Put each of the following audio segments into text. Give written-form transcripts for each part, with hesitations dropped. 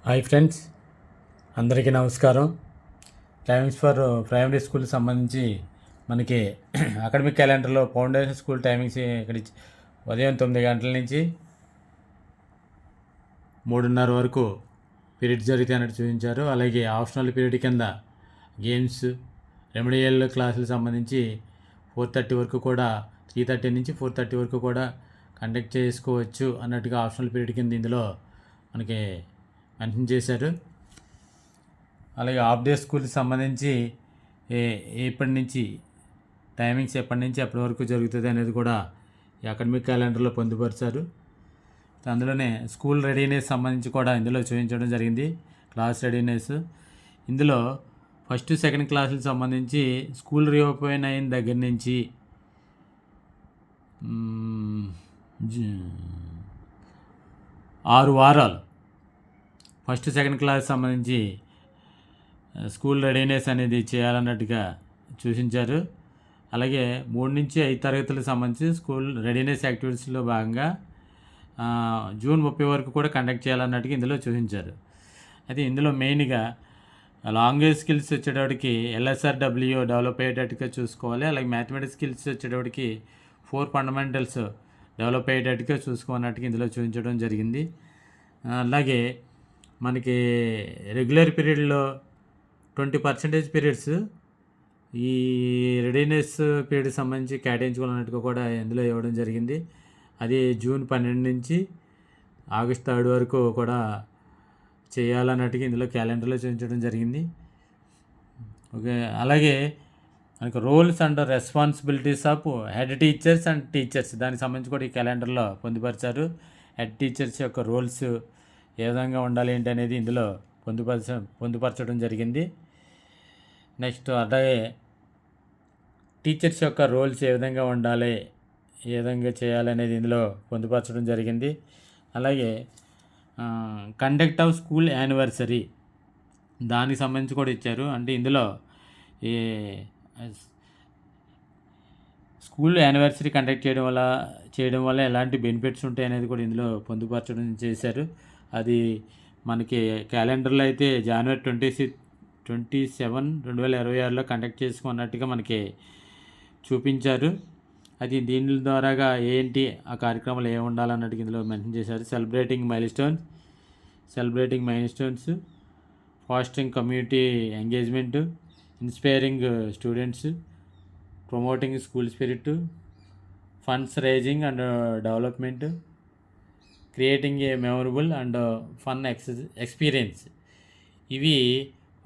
Hi friends, అందరికీ నమస్కారం. Timings for primary school సంబంధించి మనకి అకాడమిక్ క్యాలెండర్లో ఫౌండేషన్ స్కూల్ టైమింగ్స్ ఇక్కడ ఉదయం 9 గంటల నుంచి 3:30 వరకు పీరియడ్స్ జరుగుతాయి అన్నట్టు చూపించారు. అలాగే ఆప్షనల్ పీరియడ్ కింద గేమ్స్, రెమెడియల్ క్లాసులకు సంబంధించి 4:30 వరకు కూడా 3:30 నుంచి 4:30 వరకు కూడా కండక్ట్ చేసుకోవచ్చు అన్నట్టుగా ఆప్షనల్ పీరియడ్ కింద ఇందులో మనకి మెన్షన్ చేశారు. అలాగే హాఫ్ డే స్కూల్కి సంబంధించి ఎప్పటి నుంచి టైమింగ్స్ ఎప్పటి నుంచి ఎప్పటి వరకు జరుగుతుంది అనేది కూడా ఈ అకాడమిక్ క్యాలెండర్లో పొందుపరిచారు. అందులోనే స్కూల్ రెడీనెస్ సంబంధించి కూడా ఇందులో చూపించడం జరిగింది. క్లాస్ రెడీనెస్ ఇందులో ఫస్ట్ సెకండ్ క్లాసులకు సంబంధించి స్కూల్ రీఓపెన్ అయిన దగ్గర నుంచి 6 వారాలు ఫస్ట్ సెకండ్ క్లాస్ సంబంధించి స్కూల్ రెడీనెస్ అనేది చేయాలన్నట్టుగా సూచించారు. అలాగే 3 నుంచి 5 తరగతులకు సంబంధించి స్కూల్ రెడీనెస్ యాక్టివిటీస్లో భాగంగా జూన్ 30 వరకు కూడా కండక్ట్ చేయాలన్నట్టుగా ఇందులో సూచించారు. అయితే ఇందులో మెయిన్గా లాంగ్వేజ్ స్కిల్స్ వచ్చేటప్పటికి LSRW డెవలప్ అయ్యేటట్టుగా చూసుకోవాలి. అలాగే మ్యాథమెటిక్స్ స్కిల్స్ వచ్చేటప్పటికి 4 ఫండమెంటల్స్ డెవలప్ అయ్యేటట్టుగా చూసుకోవాలన్నట్టుగా ఇందులో చూపించడం జరిగింది. అలాగే మనకి రెగ్యులర్ పీరియడ్లో 20% పీరియడ్స్ ఈ రెడీనెస్ పీరియడ్ సంబంధించి కేటాయించుకోవాలన్నట్టుగా కూడా ఇందులో ఇవ్వడం జరిగింది. అది జూన్ 12 నుంచి ఆగస్ట్ 3 వరకు కూడా చేయాలన్నట్టుగా ఇందులో క్యాలెండర్లో చూపించడం జరిగింది. ఓకే, అలాగే మనకు roles and responsibilities of head teachers and teachers దానికి సంబంధించి కూడా ఈ క్యాలెండర్లో పొందుపరిచారు. హెడ్ టీచర్స్ యొక్క రోల్స్ ఏ విధంగా ఉండాలి ఏంటి అనేది ఇందులో పొందుపరచడం జరిగింది. నెక్స్ట్ అలాగే టీచర్స్ యొక్క రోల్స్ ఏ విధంగా ఉండాలి, ఏ విధంగా చేయాలి అనేది ఇందులో పొందుపరచడం జరిగింది. అలాగే కండక్ట్ ఆఫ్ స్కూల్ యానివర్సరీ దానికి సంబంధించి కూడా ఇచ్చారు. అంటే ఇందులో ఈ స్కూల్ యానివర్సరీ కండక్ట్ చేయడం వల్ల ఎలాంటి బెనిఫిట్స్ ఉంటాయి అనేది కూడా ఇందులో పొందుపరచడం చేశారు. అది మనకి క్యాలెండర్లో అయితే జనవరి 27, 2026లో కండక్ట్ చేసుకున్నట్టుగా మనకి చూపించారు. అది దీని ద్వారాగా ఏంటి ఆ కార్యక్రమాలు ఏమి ఉండాలన్నట్టుగా ఇందులో మెన్షన్ చేశారు. Celebrating milestones, fostering community engagement, inspiring students, promoting school spirit, funds raising and development, creating a memorable and fun experience ఇవి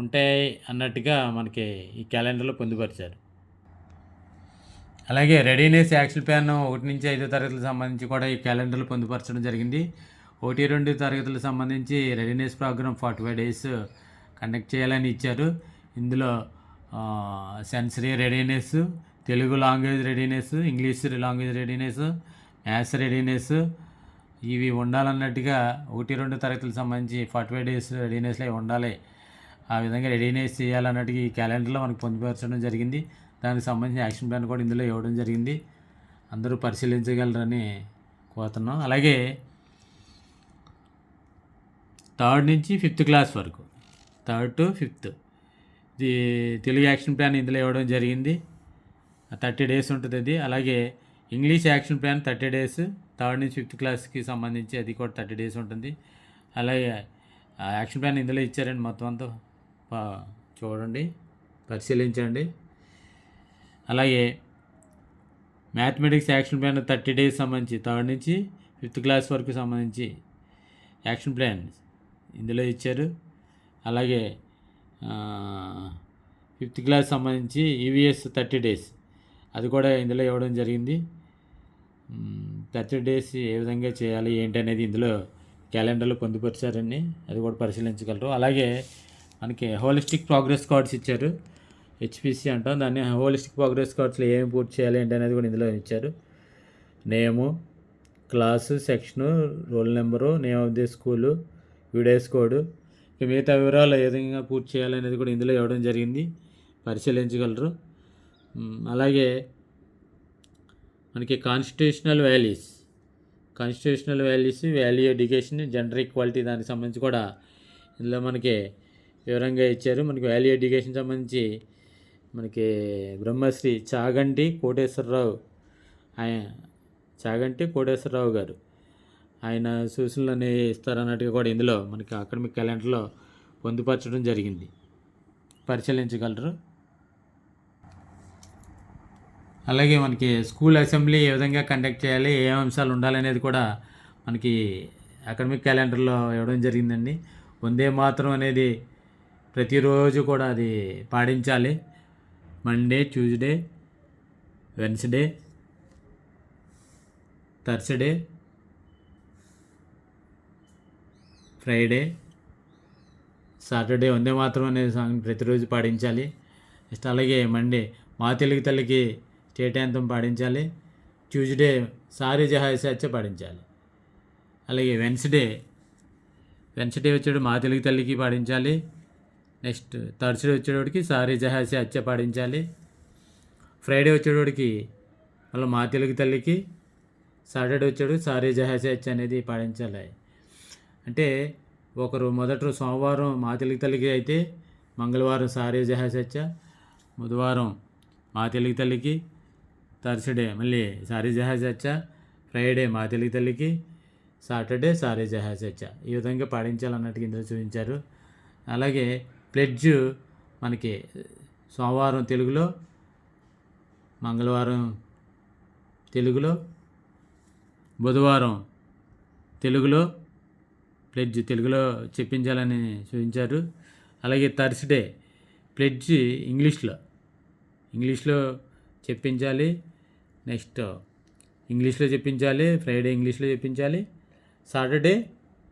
ఉంటాయి అన్నట్టుగా మనకి ఈ క్యాలెండర్లో పొందుపరిచారు. అలాగే రెడీనెస్ యాక్షన్ ప్లాన్ 1 నుంచి 5 తరగతులకు సంబంధించి కూడా ఈ క్యాలెండర్లో పొందుపరచడం జరిగింది. 1-2 తరగతులకు సంబంధించి రెడీనెస్ ప్రోగ్రామ్ 45 days కండక్ట్ చేయాలని ఇచ్చారు. ఇందులో sensory readiness, Telugu language readiness, English language readiness, maths readiness ఇవి ఉండాలన్నట్టుగా 1-2 తరగతులకు సంబంధించి 45 days రెడీనెస్లో ఉండాలి. ఆ విధంగా రెడీనెస్ చేయాలన్నట్టుగా ఈ క్యాలెండర్లో మనకు పొందుపరచడం జరిగింది. దానికి సంబంధించిన యాక్షన్ ప్లాన్ కూడా ఇందులో ఇవ్వడం జరిగింది. అందరూ పరిశీలించగలరని కోరుతున్నాం. అలాగే 3rd నుంచి 5th క్లాస్ వరకు 3rd to 5th ఇది తెలుగు యాక్షన్ ప్లాన్ ఇందులో ఇవ్వడం జరిగింది. 30 days ఉంటుంది అది. అలాగే English action plan 30 days 3rd నుంచి 5th క్లాస్కి సంబంధించి అది కూడా 30 days ఉంటుంది. అలాగే యాక్షన్ ప్లాన్ ఇందులో ఇచ్చారండి. మొత్తం అంతా చూడండి, పరిశీలించండి. అలాగే మ్యాథమెటిక్స్ యాక్షన్ ప్లాన్ 30 days సంబంధించి 3rd నుంచి 5th క్లాస్ వరకు సంబంధించి యాక్షన్ ప్లాన్ ఇందులో ఇచ్చారు. అలాగే 5th క్లాస్ సంబంధించి EVS 30 days అది కూడా ఇందులో ఇవ్వడం జరిగింది. 30 days ఏ విధంగా చేయాలి ఏంటి అనేది ఇందులో క్యాలెండర్లో పొందుపరిచారండి. అది కూడా పరిశీలించగలరు. అలాగే మనకి హోలిస్టిక్ ప్రోగ్రెస్ కార్డ్స్ ఇచ్చారు. HPC అంటాం దాన్ని. హోలిస్టిక్ ప్రోగ్రెస్ కార్డ్స్లో ఏమి పూర్తి చేయాలి ఏంటి అనేది కూడా ఇందులో ఇచ్చారు. Name, class, section, roll number, name of the school, DISE code, మిగతా వివరాలు ఏ విధంగా పూర్తి చేయాలనేది కూడా ఇందులో ఇవ్వడం జరిగింది. పరిశీలించగలరు. అలాగే మనకి constitutional values, value education, gender equality దానికి సంబంధించి కూడా ఇందులో మనకి వివరంగా ఇచ్చారు. మనకి వాల్యూ ఎడ్యుకేషన్ సంబంధించి మనకి బ్రహ్మశ్రీ చాగంటి కోటేశ్వరరావు గారు ఆయన సూచనలని ఇస్తారన్నట్టుగా కూడా ఇందులో మనకి అకాడమిక్ క్యాలెండర్లో పొందుపరచడం జరిగింది. పరిశీలించగలరు. అలాగే మనకి స్కూల్ అసెంబ్లీ ఏ విధంగా కండక్ట్ చేయాలి, ఏ అంశాలు ఉండాలనేది కూడా మనకి అకాడమిక్ క్యాలెండర్లో ఇవ్వడం జరిగిందండి. వందే మాతరం అనేది ప్రతిరోజు కూడా అది పాటించాలి. Monday, Tuesday, Wednesday, Thursday, Friday, Saturday Vande Mataram అనే సాంగ్ ప్రతిరోజు పాటించాలి. నెక్స్ట్ అలాగే మండే మా తెలుగు తల్లికి స్టేట్ యాంథమ్ పాటించాలి. ట్యూస్డే సారీ జహాస పాటించాలి. అలాగే వెన్స్డే వచ్చేటప్పుడు మా తెలుగు తల్లికి పాటించాలి. నెక్స్ట్ థర్స్డే వచ్చేటోడికి సారీ జహాస అచ్చ పాటించాలి. ఫ్రైడే వచ్చేటోడికి మళ్ళీ మా తెలుగు తల్లికి, సాటర్డే వచ్చేటోడికి సారీ జహాస అచ్చ అనేది పాటించాలి. అంటే మొదటి సోమవారం మా తెలుగు తల్లికి అయితే మంగళవారం సారీ జహాస అచ్చ, బుధవారం మా తెలుగు తల్లికి, థర్స్డే మళ్ళీ సారీ జహాజ్ అచ్చా, ఫ్రైడే మా తెలుగు తల్లికి, సాటర్డే సారీ జహాజ్ అచ్చా. ఈ విధంగా పాటించాలన్నట్టుగా ఇందులో చూపించారు. అలాగే ప్లెడ్జ్ మనకి సోమవారం తెలుగులో, మంగళవారం తెలుగులో, బుధవారం తెలుగులో ప్లెడ్జ్ తెలుగులో చెప్పించాలని చూపించారు. అలాగే థర్స్డే ప్లెడ్జ్ ఇంగ్లీష్లో చెప్పించాలి. నెక్స్ట్ ఇంగ్లీష్లో చెప్పించాలి. ఫ్రైడే ఇంగ్లీష్లో చెప్పించాలి. సాటర్డే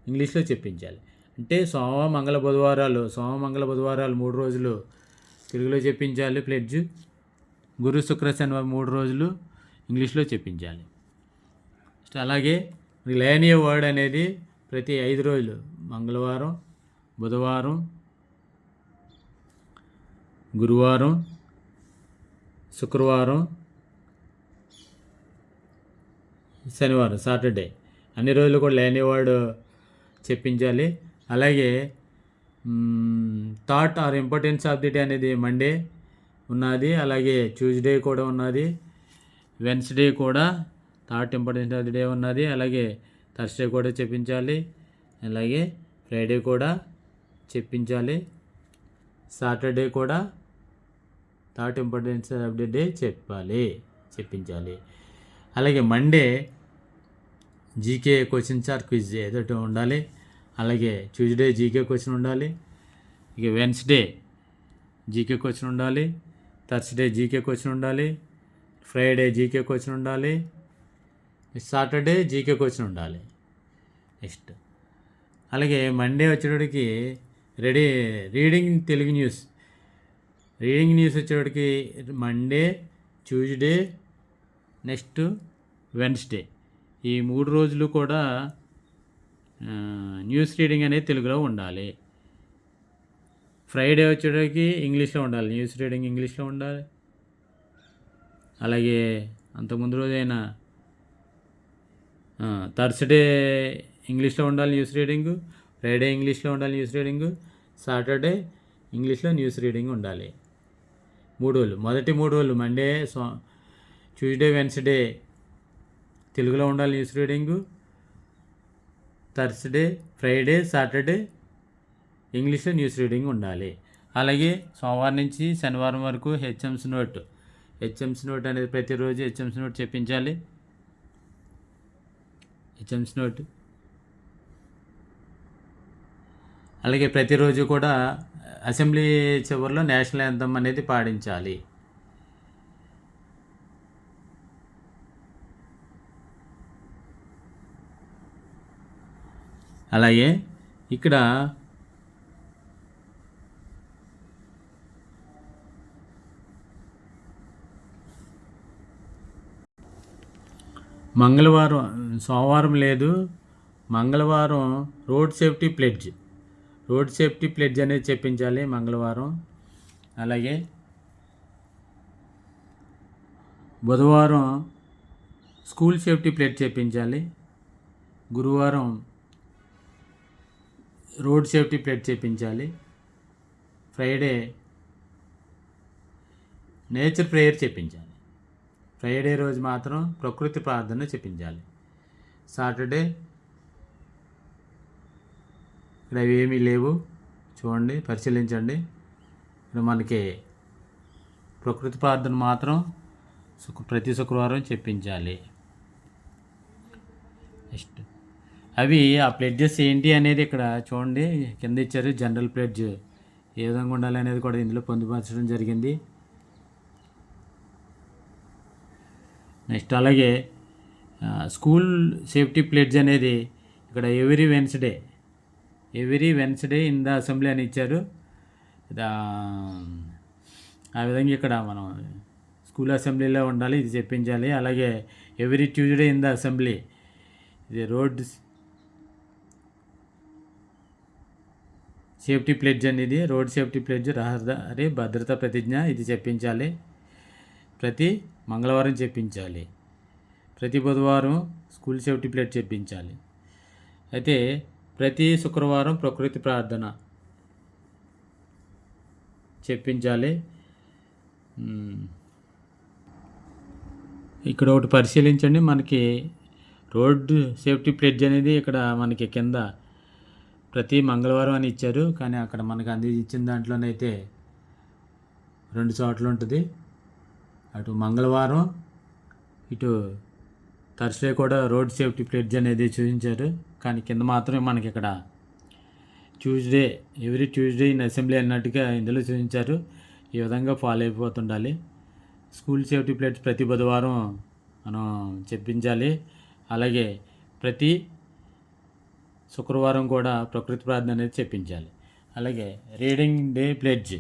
ఇంగ్లీష్లో చెప్పించాలి. అంటే సోమ మంగళ బుధవారాలు 3 రోజులు తెలుగులో చెప్పించాలి ప్లెడ్జ్. గురు శుక్ర శనివారం 3 రోజులు ఇంగ్లీష్లో చెప్పించాలి. అలాగే లేనియ వర్డ్ అనేది ప్రతి 5 రోజులు మంగళవారం, బుధవారం, గురువారం, శుక్రవారం, శనివారం, సాటర్డే అన్ని రోజులు కూడా లేనివాడు చెప్పించాలి. అలాగే thought or importance of the day అనేది మండే ఉన్నది. అలాగే ట్యూస్డే కూడా ఉన్నది. వెన్స్డే కూడా thought importance of the day ఉన్నది. అలాగే థర్స్డే కూడా చెప్పించాలి. అలాగే ఫ్రైడే కూడా చెప్పించాలి. సాటర్డే కూడా thought importance of the day చెప్పించాలి. అలాగే Monday GK questions or quiz ఏదో ఉండాలి. అలాగే ట్యూస్డే జీకే క్వశ్చన్ ఉండాలి. ఇక వెన్స్డే జీకే క్వశ్చన్ ఉండాలి. థర్స్డే జీకే క్వశ్చన్ ఉండాలి. ఫ్రైడే జీకే క్వశ్చన్ ఉండాలి. సాటర్డే జీకే క్వశ్చన్ ఉండాలి. నెక్స్ట్ అలాగే మండే వచ్చేటప్పటికి రీడింగ్ తెలుగు న్యూస్ వచ్చేటప్పటికి మండే, ట్యూస్డే, నెక్స్ట్ వెన్స్డే ఈ 3 రోజులు కూడా న్యూస్ రీడింగ్ అనేది తెలుగులో ఉండాలి. ఫ్రైడే వచ్చేటప్పటికి ఇంగ్లీష్లో ఉండాలి. న్యూస్ రీడింగ్ ఇంగ్లీష్లో ఉండాలి. అలాగే అంతకుముందు రోజైన థర్స్డే ఇంగ్లీష్లో ఉండాలి న్యూస్ రీడింగు. ఫ్రైడే ఇంగ్లీష్లో ఉండాలి న్యూస్ రీడింగు. సాటర్డే ఇంగ్లీష్లో న్యూస్ రీడింగ్ ఉండాలి. 3 రోజులు మొదటి 3 రోజులు మండే, ట్యూస్డే, వెన్స్డే తెలుగులో ఉండాలి news reading. Thursday, Friday, Saturday ఇంగ్లీష్లో న్యూస్ రీడింగ్ ఉండాలి. అలాగే సోమవారం నుంచి శనివారం వరకు హెచ్ఎంస్ నోట్ అనేది ప్రతిరోజు హెచ్ఎంస్ నోట్ చెప్పించాలి. హెచ్ఎంస్ నోట్ అలాగే ప్రతిరోజు కూడా అసెంబ్లీ చివరిలో నేషనల్ యాంథమ్ అనేది పాడించాలి. అలాగే ఇక్కడ సోమవారం లేదు, మంగళవారం రోడ్ సేఫ్టీ ప్లెడ్జ్ అనేది చెప్పించాలి మంగళవారం. అలాగే బుధవారం స్కూల్ సేఫ్టీ ప్లెడ్జ్ చెప్పించాలి. గురువారం రోడ్ సేఫ్టీ ప్లేట్ చెప్పించాలి. ఫ్రైడే నేచర్ ప్రేయర్ చెప్పించాలి. ఫ్రైడే రోజు మాత్రం ప్రకృతి ప్రార్థన చెప్పించాలి. సాటర్డే ఇక్కడ అవి ఏమీ లేవు, చూడండి, పరిశీలించండి. ఇక్కడ మనకి ప్రకృతి ప్రార్థన మాత్రం ప్రతి శుక్రవారం చెప్పించాలి. నెక్స్ట్ అవి ఆ ప్లెడ్జెస్ ఏంటి అనేది ఇక్కడ చూడండి, కింద ఇచ్చారు. జనరల్ ప్లెడ్జ్ ఏ విధంగా ఉండాలి అనేది కూడా ఇందులో పొందుపరచడం జరిగింది. నెక్స్ట్ అలాగే స్కూల్ సేఫ్టీ ప్లెడ్జ్ అనేది ఇక్కడ every Wednesday in the assembly అని ఇచ్చారు. ఆ విధంగా ఇక్కడ మనం స్కూల్ అసెంబ్లీలో ఉండాలి, ఇది చెప్పించాలి. అలాగే every Tuesday in the assembly, ఇది రోడ్ సేఫ్టీ ప్లెడ్జ్ అనేది రోడ్ సేఫ్టీ ప్లెడ్జ్, రహదారి భద్రతా ప్రతిజ్ఞ, ఇది చెప్పించాలి. ప్రతి మంగళవారం చెప్పించాలి. ప్రతి బుధవారం స్కూల్ సేఫ్టీ ప్లెడ్జ్ చెప్పించాలి. అయితే ప్రతి శుక్రవారం ప్రకృతి ప్రార్థన చెప్పించాలి. ఇక్కడ ఒకటి పరిశీలించండి, మనకి రోడ్ సేఫ్టీ ప్లెడ్జ్ అనేది ఇక్కడ మనకి కింద ప్రతి మంగళవారం అని ఇచ్చారు, కానీ అక్కడ మనకు ఇచ్చిన దాంట్లోనైతే 2 చోట్ల ఉంటుంది. అటు మంగళవారం, ఇటు థర్స్డే కూడా రోడ్ సేఫ్టీ ప్లెడ్జ్ అనేది చూపించారు, కానీ కింద మాత్రమే మనకి ఇక్కడ ఎవ్రీ ట్యూస్డే ఇన్ అసెంబ్లీ అన్నట్టుగా ఇందులో చూపించారు. ఈ విధంగా ఫాలో అయిపోతుండాలి. స్కూల్ సేఫ్టీ ప్లెడ్జ్ ప్రతి బుధవారం మనం చెప్పించాలి. అలాగే ప్రతి శుక్రవారం కూడా ప్రకృతి ప్రార్థన అనేది చెప్పించాలి. అలాగే రీడింగ్ డే ప్లెడ్జ్